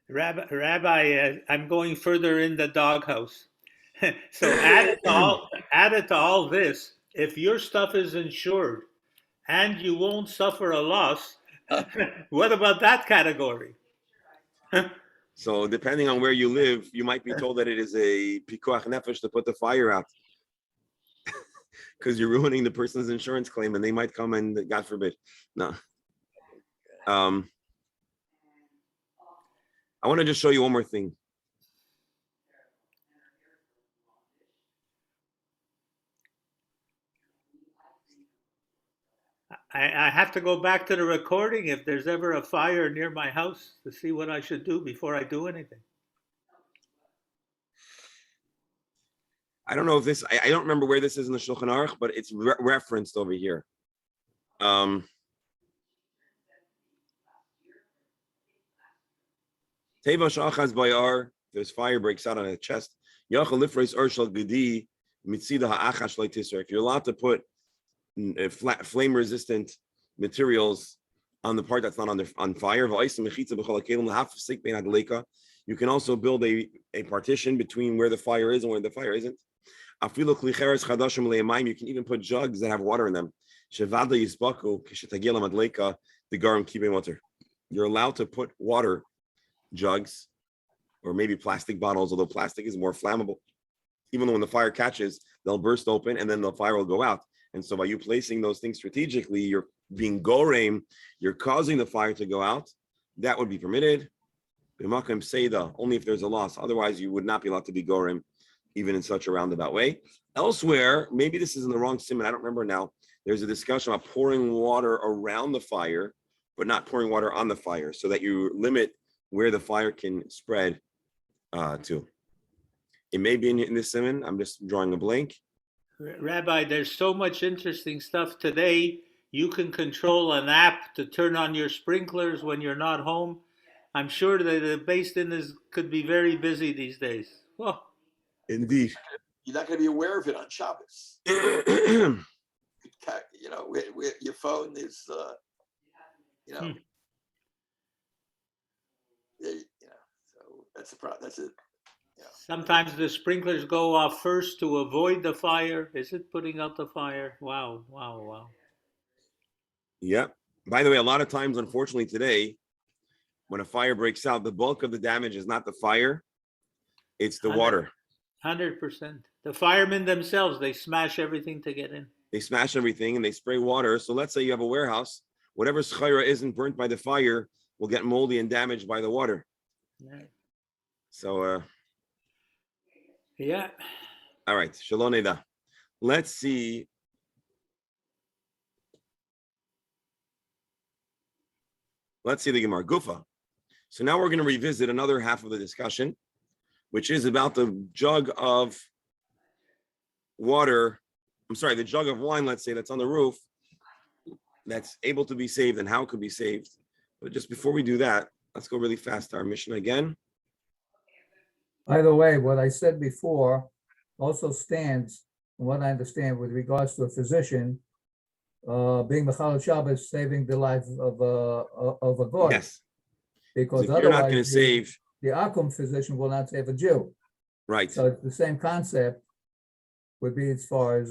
Speaker 3: Rabbi, I'm going further in the doghouse. So added to all this, if your stuff is insured and you won't suffer a loss, what about that category?
Speaker 1: So depending on where you live, you might be told that it is a pikuach nefesh to put the fire out because you're ruining the person's insurance claim, and they might come and, God forbid, no. I want to just show you one more thing.
Speaker 3: I have to go back to the recording if there's ever a fire near my house to see what I should do before I do anything.
Speaker 1: I don't know if this, I don't remember where this is in the Shulchan Aruch, but it's referenced over here. Teva shachas bayar, there's fire breaks out on a chest. If you're allowed to put flame resistant materials on the part that's not on fire, you can also build a partition between where the fire is and where the fire isn't. You can even put jugs that have water in them. Shevada yisbaku kishetagil madleka the garam keeping water. You're allowed to put water jugs or maybe plastic bottles, although plastic is more flammable. Even though when the fire catches, they'll burst open and then the fire will go out. And so by you placing those things strategically, you're being gorem, you're causing the fire to go out. That would be permitted. Only if there's a loss. Otherwise, you would not be allowed to be gorem, even in such a roundabout way. Elsewhere, maybe this is in the wrong simon, I don't remember now. There's a discussion about pouring water around the fire, but not pouring water on the fire, so that you limit where the fire can spread to. It may be in this simon. I'm just drawing a blank.
Speaker 3: Rabbi, there's so much interesting stuff today. You can control an app to turn on your sprinklers when you're not home. I'm sure that the Beis Din could be very busy these days. Oh.
Speaker 1: Indeed.
Speaker 5: You're not going to be aware of it on Shabbos. You know, where your phone is, you know, so that's the problem. That's it. Yeah.
Speaker 3: Sometimes the sprinklers go off first to avoid the fire. Is it putting out the fire? Wow, wow, wow.
Speaker 1: Yeah. By the way, a lot of times, unfortunately, today, when a fire breaks out, the bulk of the damage is not the fire, it's the water.
Speaker 3: 100%. The firemen themselves, they smash everything to get in.
Speaker 1: They smash everything and they spray water. So let's say you have a warehouse, whatever schayra isn't burnt by the fire will get moldy and damaged by the water.
Speaker 3: Right.
Speaker 1: So,
Speaker 3: yeah.
Speaker 1: All right. Shalom Neda. Let's see. Let's see the Gemara Gufa. So now we're going to revisit another half of the discussion, which is about the jug of water. I'm sorry, the jug of wine, let's say, that's on the roof, that's able to be saved and how it could be saved. But just before we do that, let's go really fast to our mission again.
Speaker 2: By the way, what I said before also stands, from what I understand, with regards to a physician being Mechalel Shabbos, saving the life of a goy.
Speaker 1: Yes.
Speaker 2: Because
Speaker 1: So if you're not
Speaker 2: otherwise
Speaker 1: going to save,
Speaker 2: the Akum physician will not save a Jew.
Speaker 1: right?
Speaker 2: So it's the same concept would be as far as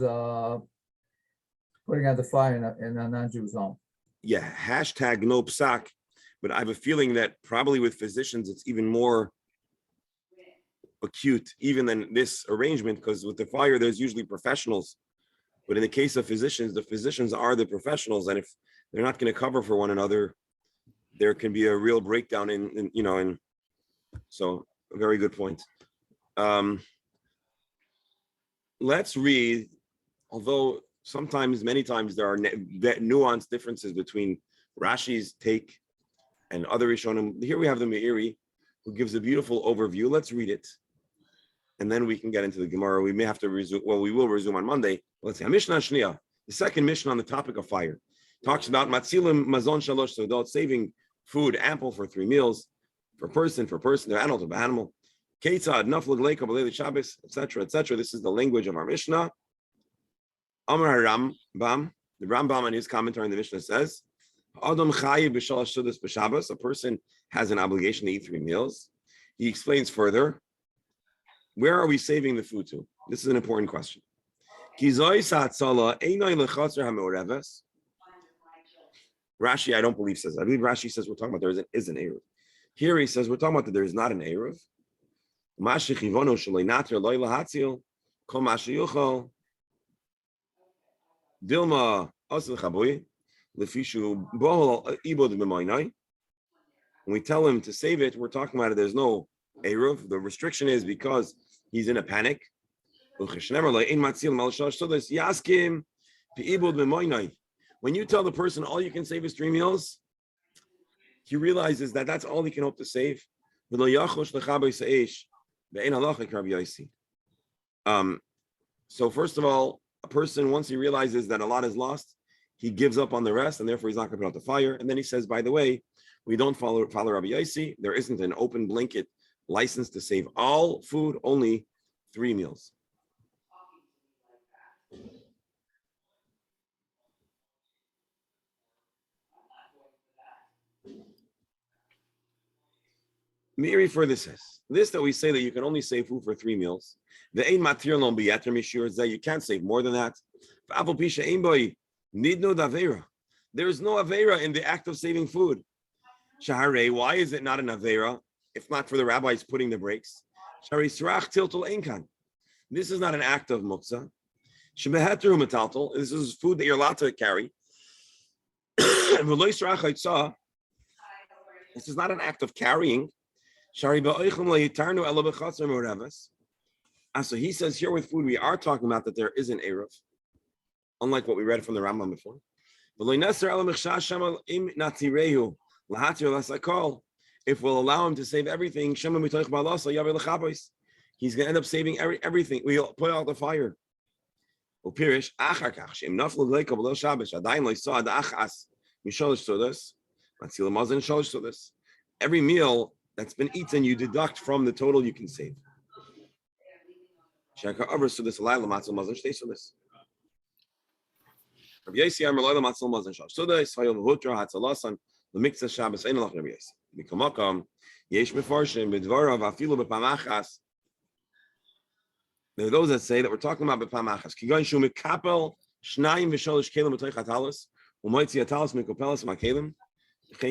Speaker 2: putting out the fire in a non-Jew's home.
Speaker 1: Yeah, hashtag no psak. But I have a feeling that probably with physicians, it's even more acute even than this arrangement, because with the fire, there's usually professionals. But in the case of physicians, the physicians are the professionals. And if they're not going to cover for one another, there can be a real breakdown in so a very good point. Let's read, although sometimes, many times, there are nuanced differences between Rashi's take and other Rishonim. Here we have the Meiri, who gives a beautiful overview. Let's read it. And then we can get into the Gemara. We may have to resume, well, we will resume on Monday. Let's see. Mishnah Shniya, the second Mishnah on the topic of fire, talks about Matzilim Mazon Shalosh, so adults saving food ample for 3 meals, for person, the animal to animal. Ketzad, Naflag Leika, B'Leil Shabbos, etc., etc. This is the language of our Mishnah. Amar Rambam, the Rambam in his commentary on the Mishnah says, Adam Chayiv B'Shalosh Sudas B'Shabbos, a person has an obligation to eat 3 meals. He explains further, where are we saving the food to? This is an important question. Rashi, I don't believe, says. I believe Rashi says we're talking about there is an Eruv. Here he says we're talking about that there is not an Eruv. Dilma when we tell him to save it, we're talking about it. There's no Eruv. The restriction is because he's in a panic. When you tell the person all you can save is 3 meals, he realizes that that's all he can hope to save. So first of all, a person, once he realizes that a lot is lost, he gives up on the rest, and therefore he's not going to put out the fire. And then he says, by the way, we don't follow Rabbi Yossi. There isn't an open blanket license to save all food, only 3 meals. Meiri further says, this that we say that you can only save food for 3 meals, the ein matir lo biyatr mishur is that you can't save more than that. Need no davera. There is no avera in the act of saving food. Shahare, why is it not an avera? If not for the rabbis putting the brakes. Shari srach tiltul einkan. This is not an act of muktzah. Shebeheteru metaltal. This is food that you're allowed to carry. This is not an act of carrying. So he says here with food, we are talking about that there is an eruv, unlike what we read from the Rambam before. If we'll allow him to save everything, he's going to end up saving everything. We'll put out the fire. Every meal that's been eaten, you deduct from the total you can save. There are those that say that we're talking about b'pamachas. Kigon shu mikapel shnayim v'sholish kelim b'toich hatalos u'moitzi hatalos mikopelas makelim. All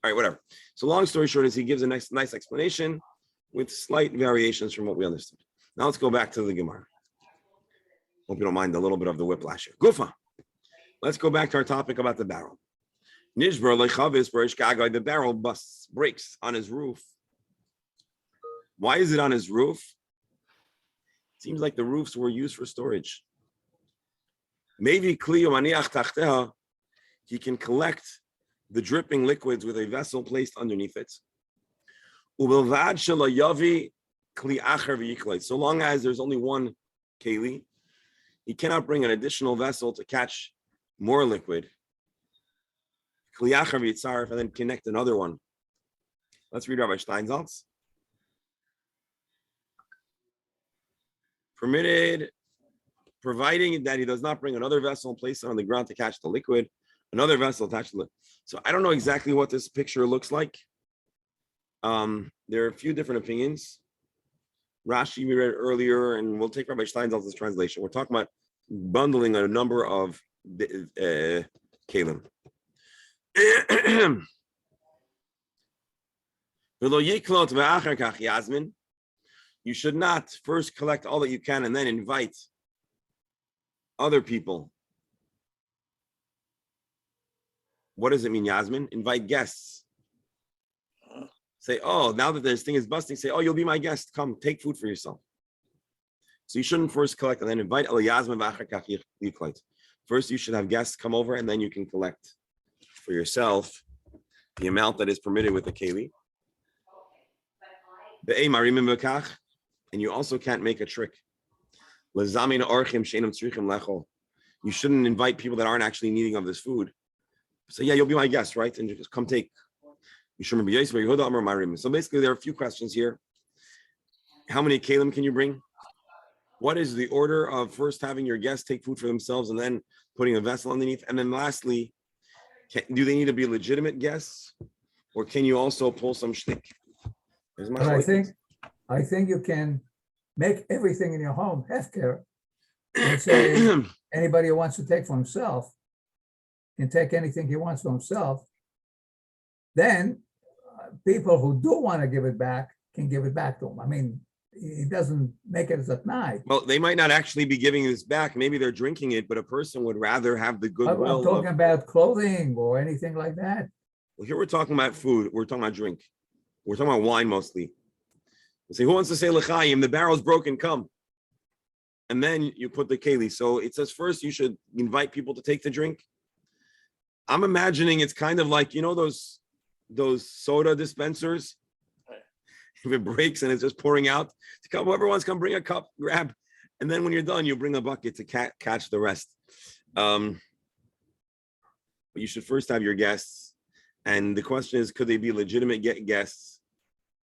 Speaker 1: right, whatever. So long story short is he gives a nice explanation with slight variations from what we understood. Now let's go back to the Gemara. Hope you don't mind a little bit of the whiplash here. Gufa. Let's go back to our topic about the barrel. The barrel breaks on his roof. Why is it on his roof? Seems like the roofs were used for storage. Maybe he can collect the dripping liquids with a vessel placed underneath it. So long as there's only one keli, he cannot bring an additional vessel to catch more liquid. And then connect another one. Let's read Rabbi Steinsaltz. Permitted, providing that he does not bring another vessel and place it on the ground to catch the liquid, another vessel attached to it. So I don't know exactly what this picture looks like. There are a few different opinions. Rashi we read earlier, and we'll take Rabbi Steinsaltz's translation. We're talking about bundling a number of kalim. You should not first collect all that you can and then invite other people. What does it mean, Yasmin? Invite guests. Say, oh, now that this thing is busting, say, oh, you'll be my guest. Come, take food for yourself. So you shouldn't first collect and then invite. First, you should have guests come over and then you can collect for yourself the amount that is permitted with the keli. And you also can't make a trick. You shouldn't invite people that aren't actually needing of this food. Say, yeah, you'll be my guest, right? And just come take. So basically, there are a few questions here. How many kalim can you bring? What is the order of first having your guests take food for themselves and then putting a vessel underneath? And then lastly, do they need to be legitimate guests? Or can you also pull some shtick?
Speaker 2: I think you can make everything in your home hefker and say anybody who wants to take for himself can take anything he wants for himself. Then people who do want to give it back can give it back to him. I mean, he doesn't make it as a night.
Speaker 1: Well, they might not actually be giving this back. Maybe they're drinking it, but a person would rather have the goodwill.
Speaker 2: I'm talking about clothing or anything like that.
Speaker 1: Well, here we're talking about food. We're talking about drink. We're talking about wine mostly. We say, who wants to say l'chaim? The barrel's broken, come. And then you put the keli. So it says first you should invite people to take the drink. I'm imagining it's kind of like, you know, those soda dispensers. If it breaks and it's just pouring out, whoever wants, come bring a cup, grab. And then when you're done, you bring a bucket to catch the rest. But you should first have your guests. And the question is, could they be legitimate guests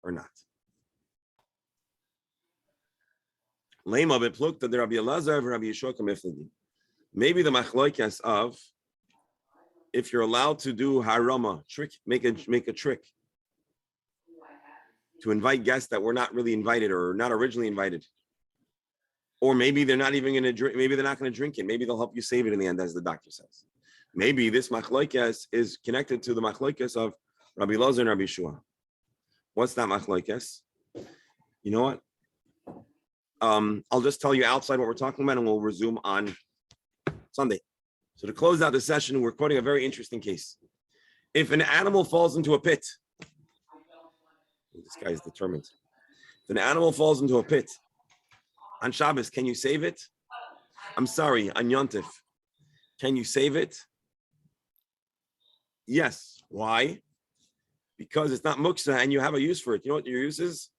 Speaker 1: or not? Maybe the machloikas of if you're allowed to do harama, trick, make a trick to invite guests that were not really invited or not originally invited. Or maybe they're not even going to drink. Maybe they're not going to drink it. Maybe they'll help you save it in the end, as the doctor says. Maybe this machlokes is connected to the machlokes of Rabbi Elazar and Rabbi Shua. What's that machlokes? You know what? I'll just tell you outside what we're talking about, and we'll resume on Sunday. So to close out the session, we're quoting a very interesting case. If an animal falls into a pit, this guy's determined. If an animal falls into a pit on Shabbos, can you save it? I'm sorry, on Yontif, can you save it? Yes. Why? Because it's not muksa and you have a use for it. You know what your use is?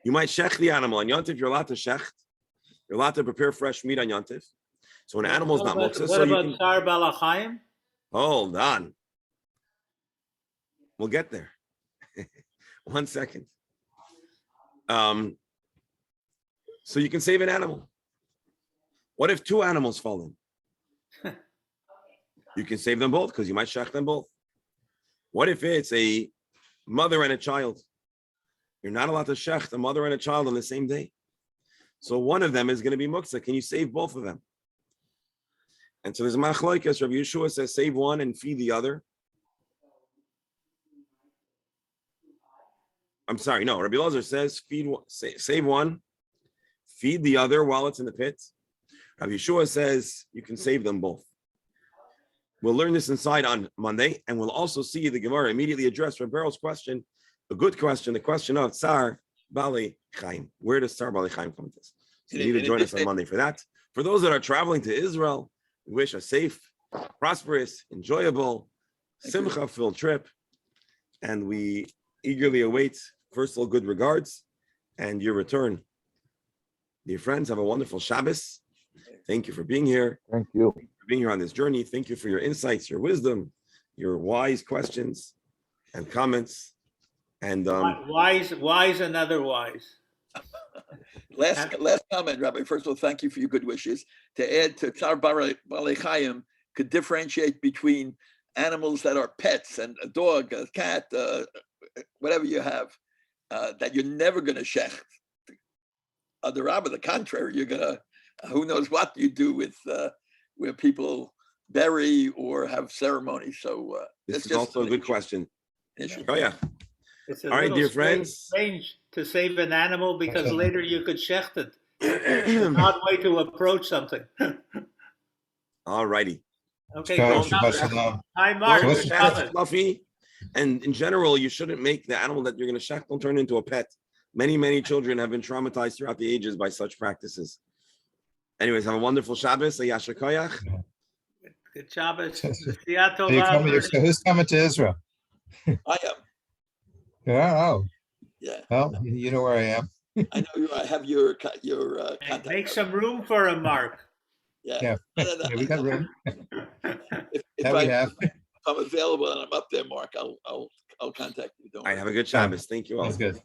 Speaker 1: You might shech the animal. On Yontif, you're allowed to shech. You're allowed to prepare fresh meat on Yontif. So an animal is not muksa.
Speaker 3: What about Tsar Balachayim?
Speaker 1: Hold on. We'll get there. 1 second. So you can save an animal. What if 2 animals fall in? You can save them both because you might shech them both. What if it's a mother and a child? You're not allowed to shech a mother and a child on the same day. So one of them is going to be muksa. Can you save both of them? And so there's a machlokes. Rabbi Yeshua says save one and feed the other. I'm sorry, no. Rabbi Elazar says save one, feed the other while it's in the pit. Rabbi Yeshua says you can save them both. We'll learn this inside on Monday, and we'll also see the Gemara immediately address Rabbi Beryl's question, a good question, the question of Tsar Bali Chaim. Where does Tsar Bali Chaim come to this? So you need to join us on Monday for that. For those that are traveling to Israel, we wish a safe, prosperous, enjoyable, simcha-filled trip, and we eagerly await, first of all, good regards and your return. Dear friends, have a wonderful Shabbos. Thank you for being here.
Speaker 7: Thank you.
Speaker 1: For being here on this journey. Thank you for your insights, your wisdom, your wise questions and comments. And
Speaker 3: wise and otherwise.
Speaker 5: Last comment, Rabbi. First of all, thank you for your good wishes. To add to Tsar Bali Chaim, could differentiate between animals that are pets and a dog, a cat, whatever you have, that you're never going to shech. The contrary, you're going to, who knows what you do with where people bury or have ceremonies. So
Speaker 1: this is also a good question.
Speaker 5: Issue.
Speaker 1: Oh, yeah.
Speaker 3: It's
Speaker 1: all right, dear friends.
Speaker 3: Strange to save an animal because later you could shecht it. It's an odd way to approach something.
Speaker 1: All righty.
Speaker 3: Okay.
Speaker 8: Shabbat shalom.
Speaker 3: Hi, Mark.
Speaker 8: So
Speaker 3: Good Shabbos.
Speaker 1: Fluffy. And in general, you shouldn't make the animal that you're going to shecht turn into a pet. Many, many children have been traumatized throughout the ages by such practices. Anyways, have a wonderful Shabbos. Yasher koyach.
Speaker 3: Good Shabbos.
Speaker 8: Who's coming to Israel?
Speaker 5: I am.
Speaker 8: Oh,
Speaker 5: Yeah.
Speaker 8: well, you know where I am.
Speaker 5: I know I have your contact.
Speaker 3: Make some room for him, Mark.
Speaker 5: Yeah.
Speaker 8: Yeah, we got room.
Speaker 5: If I'm available and I'm up there, Mark, I'll contact you. Don't
Speaker 1: All right, have a good Shabbos. Thank you all.
Speaker 8: That's good.